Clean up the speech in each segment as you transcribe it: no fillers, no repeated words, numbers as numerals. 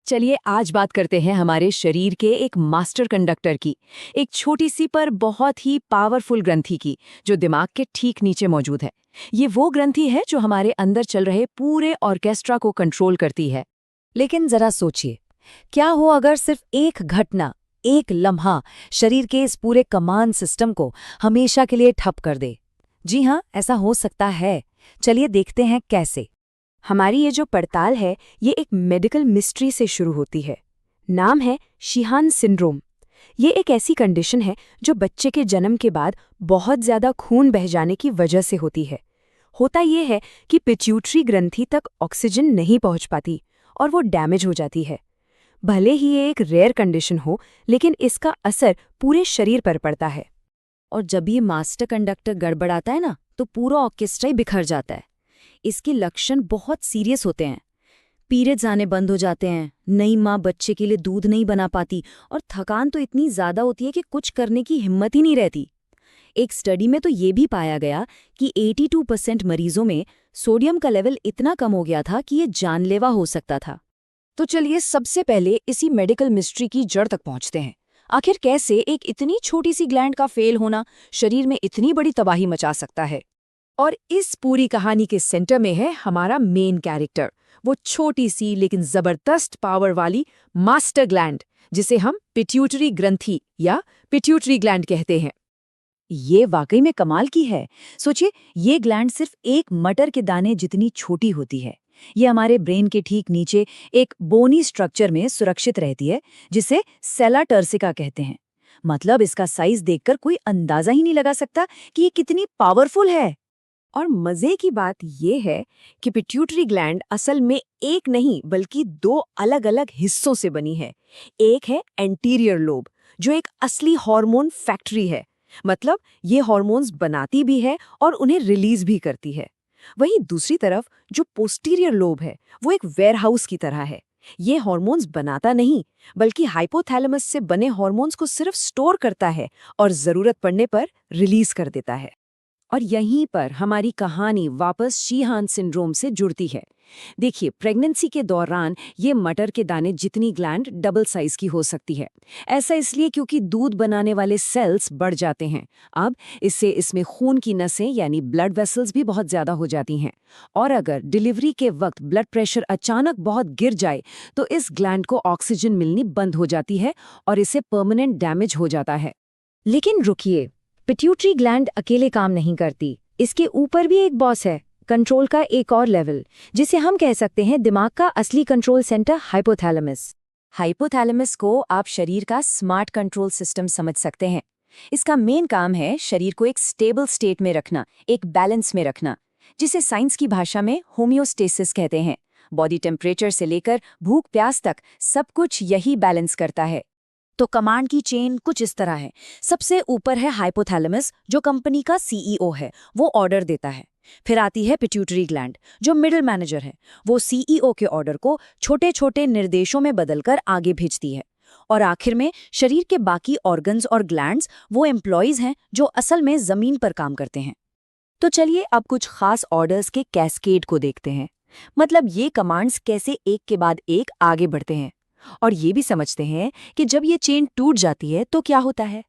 चलिए आज बात करते हैं हमारे शरीर के एक मास्टर कंडक्टर की, एक छोटी सी पर बहुत ही पावरफुल ग्रंथि की, जो दिमाग के ठीक नीचे मौजूद है। ये वो ग्रंथि है जो हमारे अंदर चल रहे पूरे ऑर्केस्ट्रा को कंट्रोल करती है। लेकिन जरा सोचिए, क्या हो अगर सिर्फ एक घटना, एक लम्हा शरीर के इस पूरे कमांड सिस्टम को हमेशा के लिए ठप कर दे। जी हाँ, ऐसा हो सकता है। चलिए देखते हैं कैसे। हमारी ये जो पड़ताल है, ये एक मेडिकल मिस्ट्री से शुरू होती है। नाम है शीहान सिंड्रोम। ये एक ऐसी कंडीशन है जो बच्चे के जन्म के बाद बहुत ज़्यादा खून बह जाने की वजह से होती है। होता ये है कि पिट्यूटरी ग्रंथि तक ऑक्सीजन नहीं पहुंच पाती और वो डैमेज हो जाती है। भले ही ये एक रेयर कंडीशन हो, लेकिन इसका असर पूरे शरीर पर पड़ता है। और जब ये मास्टर कंडक्टर गड़बड़ाता है ना, तो पूरा ऑर्केस्ट्रा ही बिखर जाता है। इसके लक्षण बहुत सीरियस होते हैं। पीरियड्स आने बंद हो जाते हैं, नई माँ बच्चे के लिए दूध नहीं बना पाती और थकान तो इतनी ज़्यादा होती है कि कुछ करने की हिम्मत ही नहीं रहती। एक स्टडी में तो ये भी पाया गया कि 82% मरीजों में सोडियम का लेवल इतना कम हो गया था कि ये जानलेवा हो सकता था। तो चलिए सबसे पहले इसी मेडिकल मिस्ट्री की जड़ तक पहुंचते हैं। आखिर कैसे एक इतनी छोटी सी ग्लैंड का फेल होना शरीर में इतनी बड़ी तबाही मचा सकता है। और इस पूरी कहानी के सेंटर में है हमारा मेन कैरेक्टर, वो छोटी सी लेकिन जबरदस्त पावर वाली मास्टर ग्लैंड, जिसे हम पिट्यूटरी ग्रंथि या पिट्यूटरी ग्लैंड कहते हैं। ये वाकई में कमाल की है। सोचिए, ये ग्लैंड सिर्फ एक मटर के दाने जितनी छोटी होती है। ये हमारे ब्रेन के ठीक नीचे एक बोनी स्ट्रक्चर में सुरक्षित रहती है, जिसे सेला टर्सिका कहते हैं। मतलब इसका साइज देखकर कोई अंदाजा ही नहीं लगा सकता कि ये कितनी पावरफुल है। और मजे की बात यह है कि पिट्यूटरी ग्लैंड असल में एक नहीं बल्कि दो अलग अलग हिस्सों से बनी है। एक है एंटीरियर लोब, जो एक असली हार्मोन फैक्ट्री है। मतलब ये हार्मोन्स बनाती भी है और उन्हें रिलीज भी करती है। वहीं दूसरी तरफ जो पोस्टीरियर लोब है, वो एक वेयरहाउस की तरह है। ये हार्मोन्स बनाता नहीं, बल्कि हाइपोथैलेमस से बने हार्मोन्स को सिर्फ स्टोर करता है और जरूरत पड़ने पर रिलीज कर देता है। और यहीं पर हमारी कहानी वापस शीहान सिंड्रोम से जुड़ती है। देखिए, प्रेगनेंसी के दौरान ये मटर के दाने जितनी ग्लैंड डबल साइज की हो सकती है। ऐसा इसलिए क्योंकि दूध बनाने वाले सेल्स बढ़ जाते हैं। अब इससे इसमें खून की नसें यानी ब्लड वेसल्स भी बहुत ज़्यादा हो जाती हैं। और अगर डिलीवरी के वक्त ब्लड प्रेशर अचानक बहुत गिर जाए तो इस ग्लैंड को ऑक्सीजन मिलनी बंद हो जाती है और इसे परमानेंट डैमेज हो जाता है। लेकिन रुकिए, पिट्यूटरी ग्लैंड अकेले काम नहीं करती। इसके ऊपर भी एक बॉस है, कंट्रोल का एक और लेवल, जिसे हम कह सकते हैं दिमाग का असली कंट्रोल सेंटर, हाइपोथैलेमस। हाइपोथैलेमस को आप शरीर का स्मार्ट कंट्रोल सिस्टम समझ सकते हैं। इसका मेन काम है शरीर को एक स्टेबल स्टेट में रखना, एक बैलेंस में रखना, जिसे साइंस की भाषा में होम्योस्टेसिस कहते हैं। बॉडी टेम्परेचर से लेकर भूख प्यास तक सब कुछ यही बैलेंस करता है। तो कमांड की चेन कुछ इस तरह है। सबसे ऊपर है हाइपोथैलेमस, जो कंपनी का सीईओ है, वो ऑर्डर देता है। फिर आती है पिट्यूटरी ग्लैंड, जो मिडिल मैनेजर है। वो सीईओ के ऑर्डर को छोटे छोटे निर्देशों में बदलकर आगे भेजती है। और आखिर में शरीर के बाकी ऑर्गन्स और ग्लैंड्स वो एम्प्लॉयज हैं जो असल में जमीन पर काम करते हैं। तो चलिए अब कुछ खास ऑर्डर्स के कैस्केड को देखते हैं। मतलब ये कमांड्स कैसे एक के बाद एक आगे बढ़ते हैं। और ये भी समझते हैं कि जब ये चेन टूट जाती है तो क्या होता है।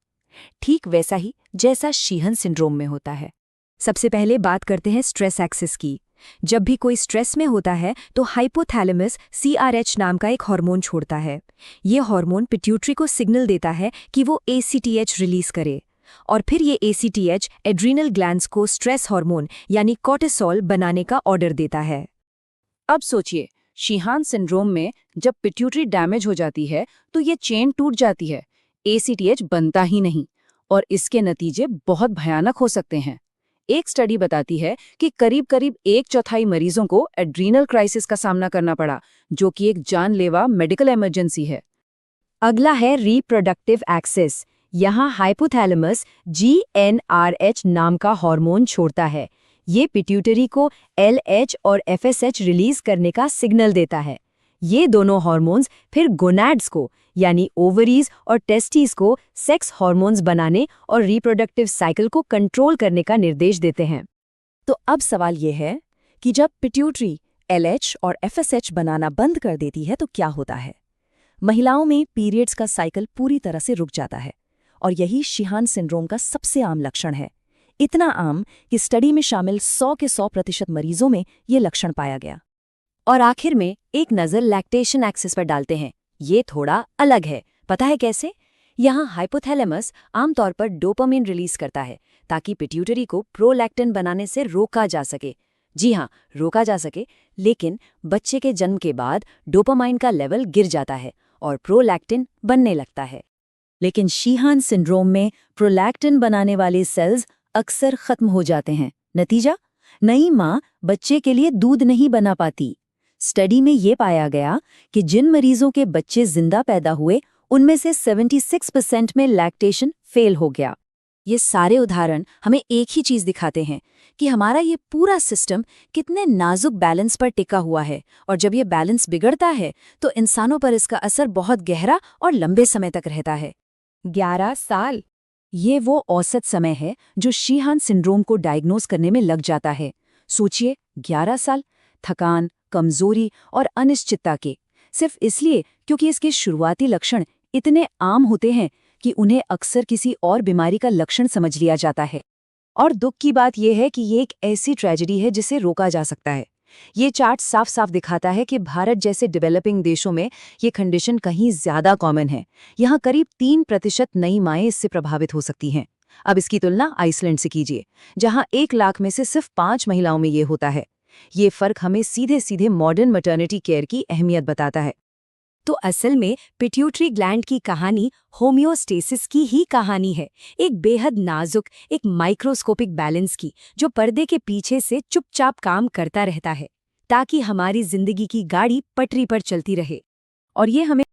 ठीक वैसा ही जैसा शीहन सिंड्रोम में होता है। सबसे पहले बात करते हैं स्ट्रेस एक्सिस की। जब भी कोई स्ट्रेस में होता है तो हाइपोथैलेमस CRH नाम का एक हार्मोन छोड़ता है। ये हार्मोन पिट्यूटरी को सिग्नल देता है कि वो ACTH रिलीज करे। और फिर ये ACTH एड्रीनल ग्लैंड्स को स्ट्रेस हार्मोन यानी कॉर्टिसोल बनाने का ऑर्डर देता है। अब सोचिए, शीहान सिंड्रोम में जब पिट्यूटरी डैमेज हो जाती है तो ये चेन टूट जाती है, ACTH बनता ही नहीं और इसके नतीजे बहुत भयानक हो सकते हैं। एक स्टडी बताती है कि करीब-करीब 1/4 मरीजों को एड्रीनल क्राइसिस का सामना करना पड़ा, जो कि एक जानलेवा मेडिकल इमरजेंसी है। अगला है रिप्रोडक्टिव एक्सिस। यहाँ हाइपोथैलेमस GnRH नाम का हार्मोन छोड़ता है। ये पिट्यूटरी को LH और FSH रिलीज करने का सिग्नल देता है। ये दोनों हार्मोन्स फिर गोनैड्स को यानी ओवरीज और टेस्टिस को सेक्स हार्मोन्स बनाने और रिप्रोडक्टिव साइकिल को कंट्रोल करने का निर्देश देते हैं। तो अब सवाल ये है कि जब पिट्यूटरी LH और FSH बनाना बंद कर देती है तो क्या होता है। महिलाओं में पीरियड्स का साइकिल पूरी तरह से रुक जाता है और यही शीहान सिंड्रोम का सबसे आम लक्षण है। इतना आम कि स्टडी में शामिल 100 के 100% मरीजों में ये लक्षण पाया गया। और आखिर में एक नज़र लैक्टेशन एक्सिस पर डालते हैं। ये थोड़ा अलग है, पता है कैसे? यहाँ हाइपोथैलेमस आमतौर पर डोपामिन रिलीज करता है ताकि पिट्यूटरी को प्रोलैक्टिन बनाने से रोका जा सके। जी हाँ, रोका जा सके, लेकिन बच्चे के जन्म के बाद डोपामाइन का लेवल गिर जाता है और प्रोलैक्टिन बनने लगता है। लेकिन शीहान सिंड्रोम में प्रोलैक्टिन बनाने वाले सेल्स अक्सर खत्म हो जाते हैं। नतीजा, नई माँ बच्चे के लिए दूध नहीं बना पाती। स्टडी में ये पाया गया कि जिन मरीजों के बच्चे जिंदा पैदा हुए उनमें से 76% में लैक्टेशन फेल हो गया। ये सारे उदाहरण हमें एक ही चीज दिखाते हैं कि हमारा ये पूरा सिस्टम कितने नाजुक बैलेंस पर टिका हुआ है, और जब ये बैलेंस बिगड़ता है तो इंसानों पर इसका असर बहुत गहरा और लंबे समय तक रहता है। 11 साल, ये वो औसत समय है जो शीहान सिंड्रोम को डायग्नोज करने में लग जाता है। सोचिए, 11 साल, थकान, कमजोरी और अनिश्चितता के, सिर्फ इसलिए क्योंकि इसके शुरुआती लक्षण इतने आम होते हैं कि उन्हें अक्सर किसी और बीमारी का लक्षण समझ लिया जाता है। और दुख की बात यह है कि ये एक ऐसी ट्रेजेडी है जिसे रोका जा सकता है। ये चार्ट साफ साफ दिखाता है कि भारत जैसे डेवलपिंग देशों में ये कंडीशन कहीं ज्यादा कॉमन है। यहाँ करीब 3% नई माएँ इससे प्रभावित हो सकती हैं। अब इसकी तुलना आइसलैंड से कीजिए, जहाँ 1 लाख में से सिर्फ 5 महिलाओं में ये होता है। ये फर्क हमें सीधे सीधे मॉडर्न मैटरनिटी केयर की अहमियत बताता है। तो असल में पिट्यूटरी ग्लैंड की कहानी होम्योस्टेसिस की ही कहानी है, एक बेहद नाजुक, एक माइक्रोस्कोपिक बैलेंस की, जो पर्दे के पीछे से चुपचाप काम करता रहता है ताकि हमारी जिंदगी की गाड़ी पटरी पर चलती रहे। और ये हमें